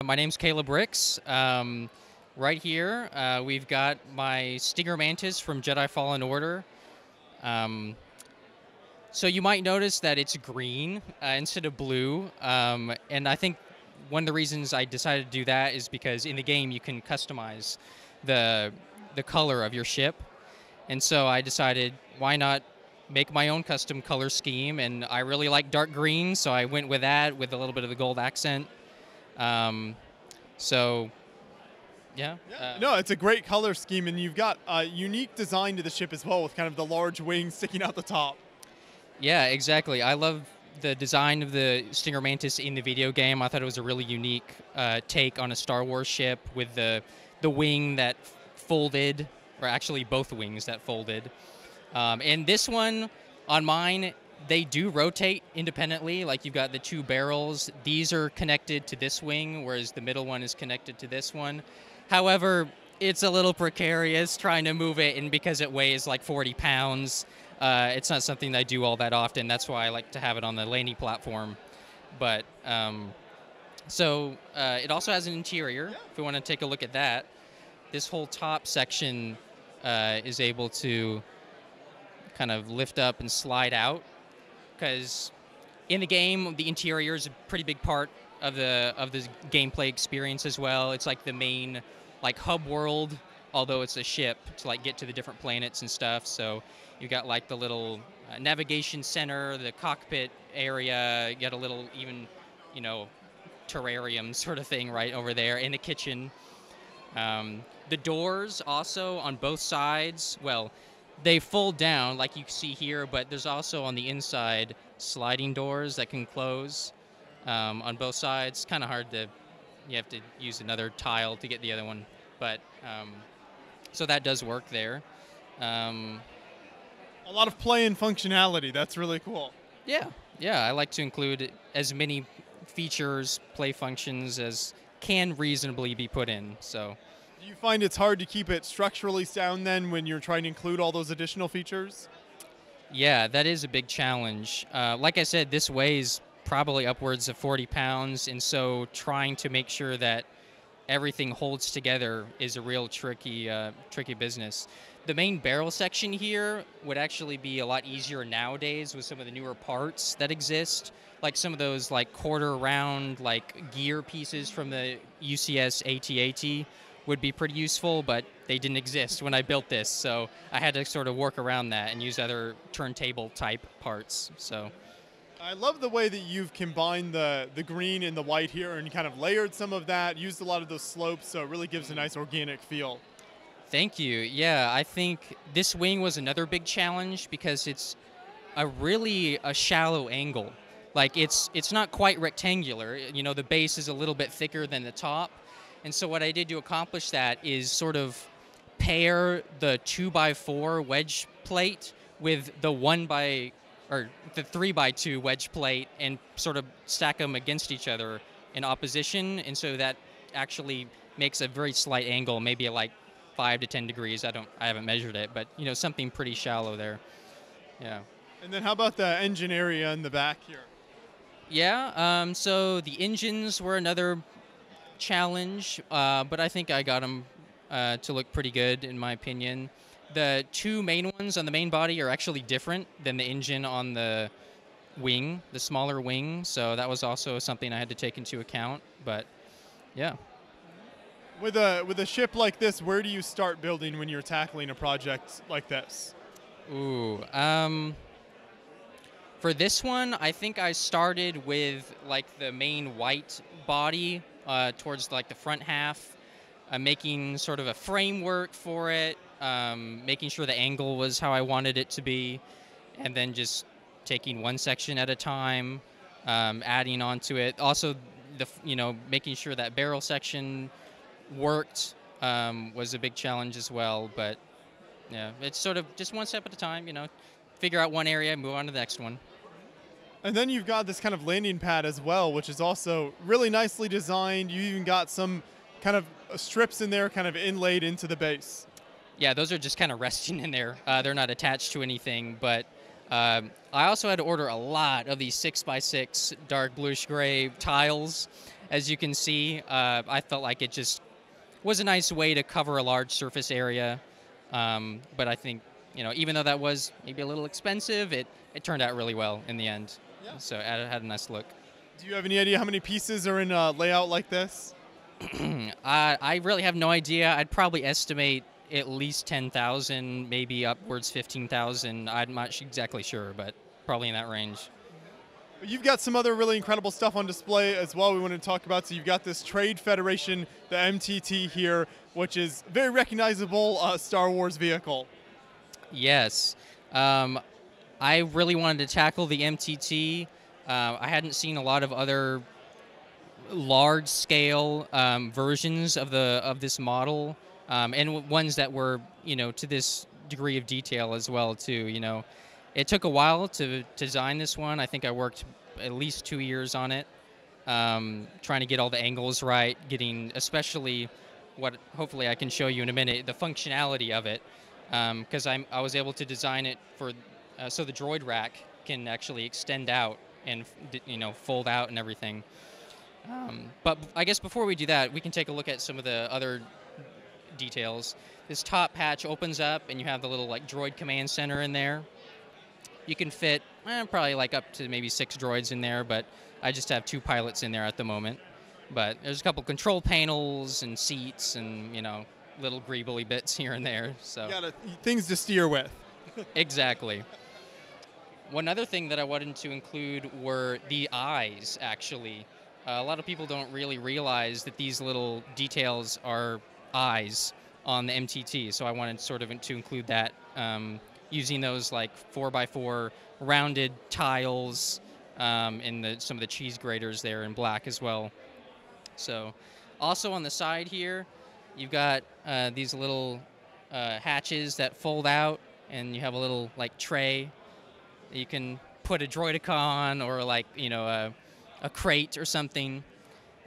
My name's Caleb Ricks. Right here, we've got my Stinger Mantis from Jedi Fallen Order. Um, so you might notice that it's green instead of blue, and I think one of the reasons I decided to do that is because in the game you can customize the the color of your ship, and so I decided why not make my own custom color scheme, and I really like dark green, so I went with that with a little bit of the gold accent. Um, so yeah. No, it's a great color scheme, and you've got a unique design to the ship as well, with kind of the large wings sticking out the top. Yeah, exactly. I love the design of the Stinger Mantis in the video game. I thought it was a really unique take on a Star Wars ship with the wing that folded, or actually both wings that folded. And this one, on mine, they do rotate independently. Like you've got the two barrels. These are connected to this wing, whereas the middle one is connected to this one. However, it's a little precarious trying to move it, and because it weighs like 40 pounds, it's not something that I do all that often. That's why I like to have it on the landing platform. But it also has an interior. If we want to take a look at that, this whole top section is able to kind of lift up and slide out, because in the game the interior is a pretty big part of the gameplay experience as well. It's like the main like hub world, although it's a ship to like get to the different planets and stuff. So you got like the little navigation center, the cockpit area. You got a little even, terrarium sort of thing right over there in the kitchen. The doors also on both sides, well, they fold down like you see here, but there's also on the inside sliding doors that can close on both sides. Kind of hard to, you have to use another tile to get the other one, but so that does work there. A lot of play and functionality. That's really cool. Yeah, I like to include as many features, play functions as can reasonably be put in. So. Do you find it's hard to keep it structurally sound then when you're trying to include all those additional features? Yeah, that is a big challenge. Like I said, this weighs probably upwards of 40 pounds, and so trying to make sure that everything holds together is a real tricky business. The main barrel section here would actually be a lot easier nowadays with some of the newer parts that exist, like some of those like quarter round like gear pieces from the UCS AT-AT would be pretty useful, but they didn't exist when I built this, so I had to sort of work around that and use other turntable type parts. So I love the way that you've combined the green and the white here and kind of layered some of that, used a lot of those slopes, so it really gives a nice organic feel. Thank you. Yeah, I think this wing was another big challenge because it's a shallow angle. Like it's not quite rectangular. The base is a little bit thicker than the top. And so what I did to accomplish that is sort of pair the 2x4 wedge plate with the 3x2 wedge plate and sort of stack them against each other in opposition. And so that actually makes a very slight angle, maybe like 5 to 10 degrees. I haven't measured it, but something pretty shallow there. Yeah. And then how about the engine area in the back here? Yeah. So the engines were another challenge, but I think I got them to look pretty good in my opinion. The two main ones on the main body are actually different than the engine on the wing, the smaller wing, so that was also something I had to take into account, but yeah. With a ship like this, where do you start building when you're tackling a project like this? Ooh, for this one, I think I started with like the main white body towards like the front half, making sort of a framework for it, making sure the angle was how I wanted it to be, and then just taking one section at a time, adding onto it. Also, making sure that barrel section worked was a big challenge as well. But yeah, it's sort of just one step at a time. Figure out one area, move on to the next one. And then you've got this kind of landing pad as well, which is also really nicely designed. You even got some kind of strips in there kind of inlaid into the base. Yeah, those are just kind of resting in there. They're not attached to anything, but I also had to order a lot of these 6x6 dark bluish gray tiles as you can see, I felt like it just was a nice way to cover a large surface area. But I think, even though that was maybe a little expensive, it turned out really well in the end. Yeah. So it had a nice look. Do you have any idea how many pieces are in a layout like this? I really have no idea. I'd probably estimate at least 10,000, maybe upwards 15,000. I'm not exactly sure, but probably in that range. You've got some other really incredible stuff on display as well we want to talk about. So you've got this Trade Federation, the MTT here, which is a very recognizable Star Wars vehicle. Yes. I really wanted to tackle the MTT. I hadn't seen a lot of other large-scale versions of this model, and ones that were, to this degree of detail as well too. It took a while to design this one. I think I worked at least 2 years on it, trying to get all the angles right, getting especially what hopefully I can show you in a minute, the functionality of it, because I was able to design it for so the droid rack can actually extend out and fold out and everything. But I guess before we do that, we can take a look at some of the other details. This top hatch opens up, and you have the little droid command center in there. You can fit probably up to maybe 6 droids in there, but I just have 2 pilots in there at the moment. But there's a couple control panels and seats and little greebly bits here and there. So things to steer with. Exactly. One other thing that I wanted to include were the eyes, actually. A lot of people don't really realize that these little details are eyes on the MTT, so I wanted sort of to include that, using those 4x4 rounded tiles in some of the cheese graters there in black as well. So also on the side here, you've got these little hatches that fold out, and you have a little tray that you can put a droidicon or a crate or something.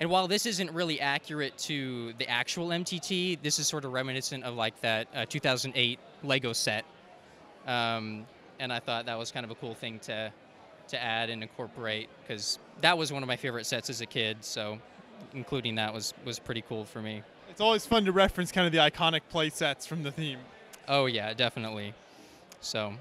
And while this isn't really accurate to the actual MTT, this is sort of reminiscent of that 2008 Lego set. And I thought that was kind of a cool thing to add and incorporate, because that was one of my favorite sets as a kid. So including that was pretty cool for me. It's always fun to reference kind of the iconic play sets from the theme. Oh yeah, definitely. So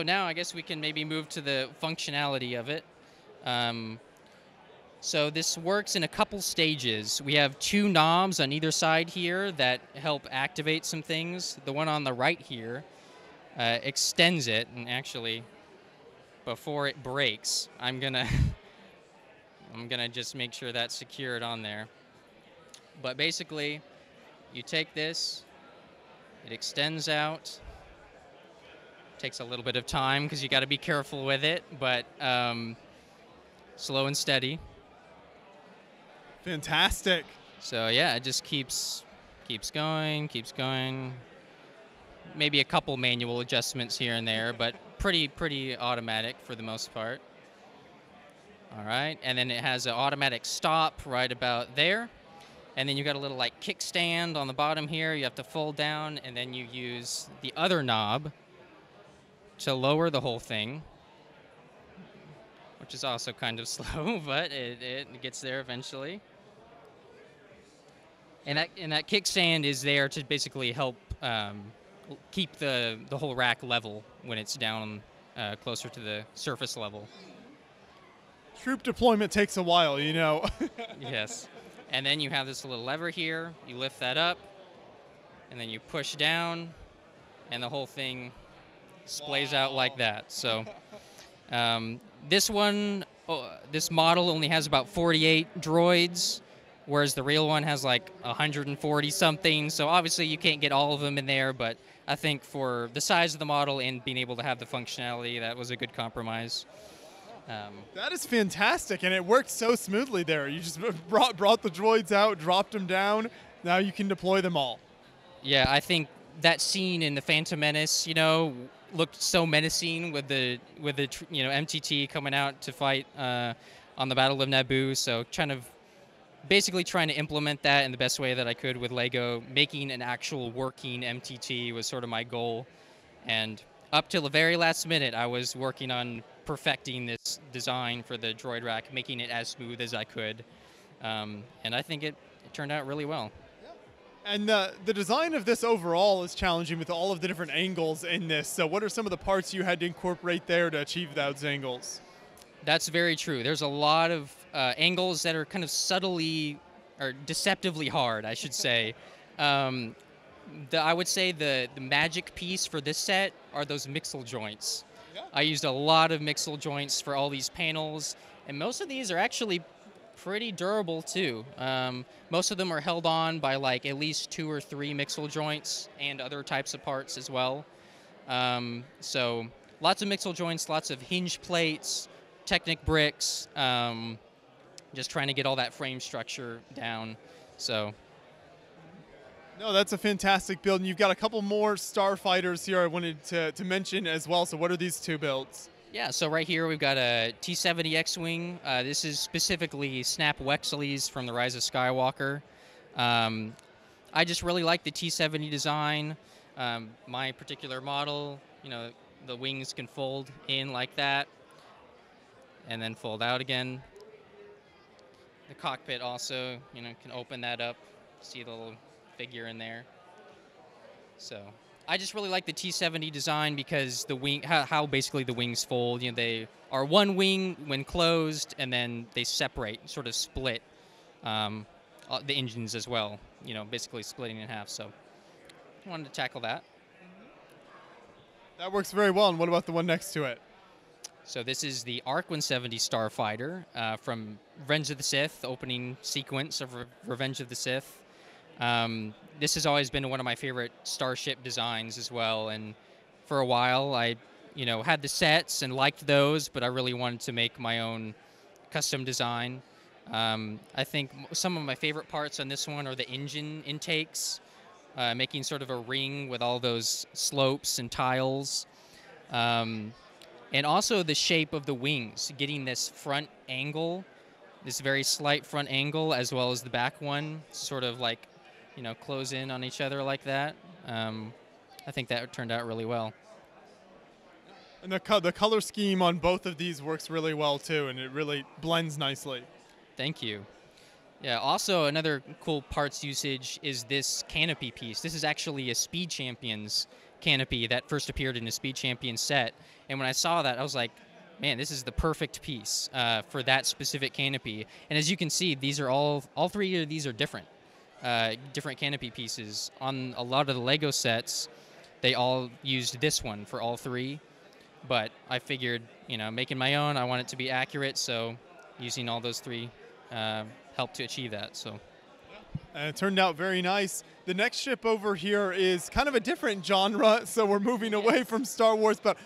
now I guess we can maybe move to the functionality of it. So this works in a couple stages. We have 2 knobs on either side here that help activate some things. The one on the right here extends it, and actually, before it breaks, I'm gonna just make sure that's secured on there. But basically, you take this, it extends out. Takes a little bit of time because you got to be careful with it, but slow and steady. Fantastic. So yeah, it just keeps going. Maybe a couple manual adjustments here and there, but pretty automatic for the most part. All right, and then it has an automatic stop right about there. And then you got a little kickstand on the bottom here. You have to fold down, and then you use the other knob to lower the whole thing, which is also kind of slow, but it gets there eventually. And that kickstand is there to basically help keep the whole rack level when it's down closer to the surface level. Troop deployment takes a while, Yes. And then you have this little lever here. You lift that up, and then you push down, and the whole thing splays out like that. So this model only has about 48 droids, whereas the real one has 140 something. So obviously you can't get all of them in there, but I think for the size of the model and being able to have the functionality, that was a good compromise. That is fantastic, and it worked so smoothly there. You just brought the droids out, dropped them down. Now you can deploy them all. Yeah, I think that scene in the Phantom Menace, looked so menacing with the MTT coming out to fight on the Battle of Naboo. So basically trying to implement that in the best way that I could with Lego. Making an actual working MTT was sort of my goal, and up till the very last minute, I was working on perfecting this design for the droid rack, making it as smooth as I could. And I think it turned out really well. And the design of this overall is challenging with all of the different angles in this. So what are some of the parts you had to incorporate there to achieve those angles? That's very true. There's a lot of angles that are kind of subtly or deceptively hard, I should say. Um, I would say the magic piece for this set are those mixel joints. Yeah. I used a lot of mixel joints for all these panels, and most of these are actually pretty durable too. Most of them are held on by like at least 2 or 3 mixel joints and other types of parts as well. So lots of mixel joints, lots of hinge plates, Technic bricks, just trying to get all that frame structure down. So. No, that's a fantastic build. And you've got a couple more Starfighters here I wanted to mention as well. So what are these 2 builds? Yeah, so right here we've got a T-70 X-Wing. This is specifically Snap Wexley's from The Rise of Skywalker. I just really like the T-70 design. My particular model, the wings can fold in like that and then fold out again. The cockpit also, can open that up. See the little figure in there. So I just really like the T-70 design because the wing, how basically the wings fold. They are one wing when closed, and then they separate, sort of split the engines as well. Basically splitting in half. So I wanted to tackle that. That works very well. And what about the one next to it? So this is the ARC 170 Starfighter from Revenge of the Sith, opening sequence of Revenge of the Sith. This has always been one of my favorite starship designs as well, and for a while I, had the sets and liked those, but I really wanted to make my own custom design. I think some of my favorite parts on this one are the engine intakes, making sort of a ring with all those slopes and tiles. And also the shape of the wings, getting this front angle, this very slight front angle, as well as the back one, sort of like, close in on each other like that. I think that turned out really well. And the color scheme on both of these works really well too, and it really blends nicely. Thank you. Yeah, also another cool parts usage is this canopy piece. This is actually a Speed Champions canopy that first appeared in a Speed Champions set. And when I saw that, I was like, man, this is the perfect piece for that specific canopy. And as you can see, these are all 3 of these are different canopy pieces. On a lot of the Lego sets, they all used this one for all 3. But I figured, making my own, I want it to be accurate, so using all those 3 helped to achieve that. So. And it turned out very nice. The next ship over here is kind of a different genre, so we're moving away from Star Wars, but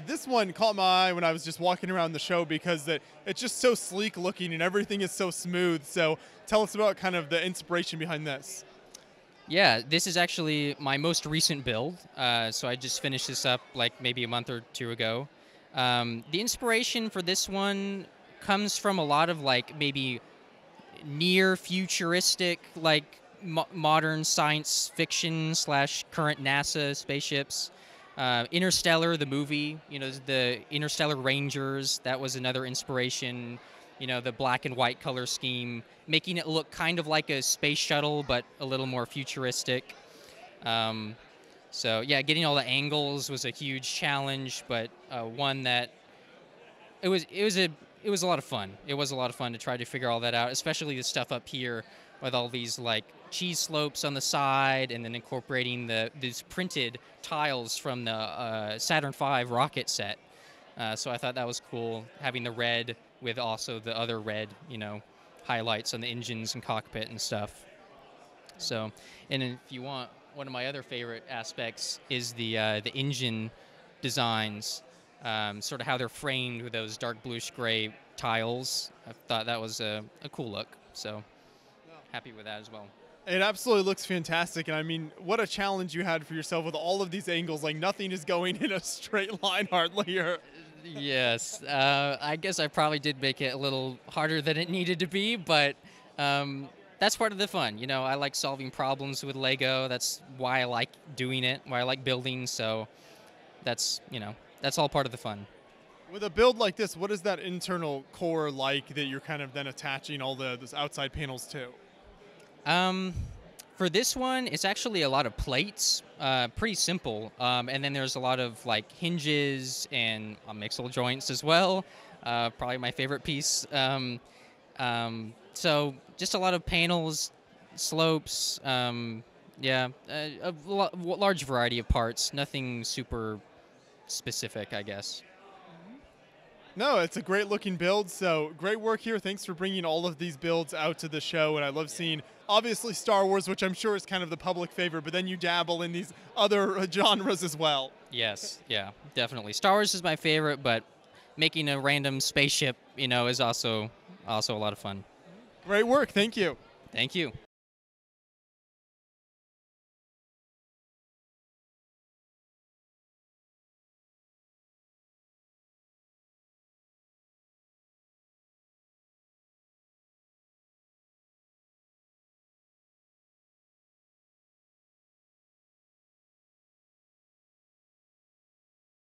this one caught my eye when I was just walking around the show because it's just so sleek looking and everything is so smooth. So tell us about kind of the inspiration behind this. Yeah, this is actually my most recent build. So I just finished this up like maybe a month or 2 ago. The inspiration for this one comes from a lot of like maybe near futuristic, like modern science fiction / current NASA spaceships. Interstellar, the movie, the Interstellar Rangers, that was another inspiration. The black and white color scheme, making it look kind of like a space shuttle, but a little more futuristic. So yeah, getting all the angles was a huge challenge, but one that it was a lot of fun. It was a lot of fun to try to figure all that out, especially the stuff up here with all these like cheese slopes on the side, and then incorporating these printed tiles from the Saturn V rocket set. So I thought that was cool, having the red with also the other red, highlights on the engines and cockpit and stuff. So, and if you want, one of my other favorite aspects is the engine designs, sort of how they're framed with those dark bluish gray tiles. I thought that was a cool look, so happy with that as well. It absolutely looks fantastic, and I mean, what a challenge you had for yourself with all of these angles. Like, nothing is going in a straight line hardly here. Yes, I guess I probably did make it a little harder than it needed to be, but that's part of the fun. I like solving problems with Lego. That's why I like doing it, why I like building, so that's all part of the fun. With a build like this, what is that internal core like that you're kind of then attaching all those outside panels to? For this one, it's actually a lot of plates, pretty simple, and then there's a lot of like hinges and mixel joints as well. Probably my favorite piece. So just a lot of panels, slopes, yeah, large variety of parts. Nothing super specific, I guess. No, it's a great looking build. So great work here. Thanks for bringing all of these builds out to the show. And I love seeing, obviously, Star Wars, which I'm sure is kind of the public favorite, but then you dabble in these other genres as well. Yes, yeah, definitely. Star Wars is my favorite, but making a random spaceship, is also a lot of fun. Great work. Thank you. Thank you.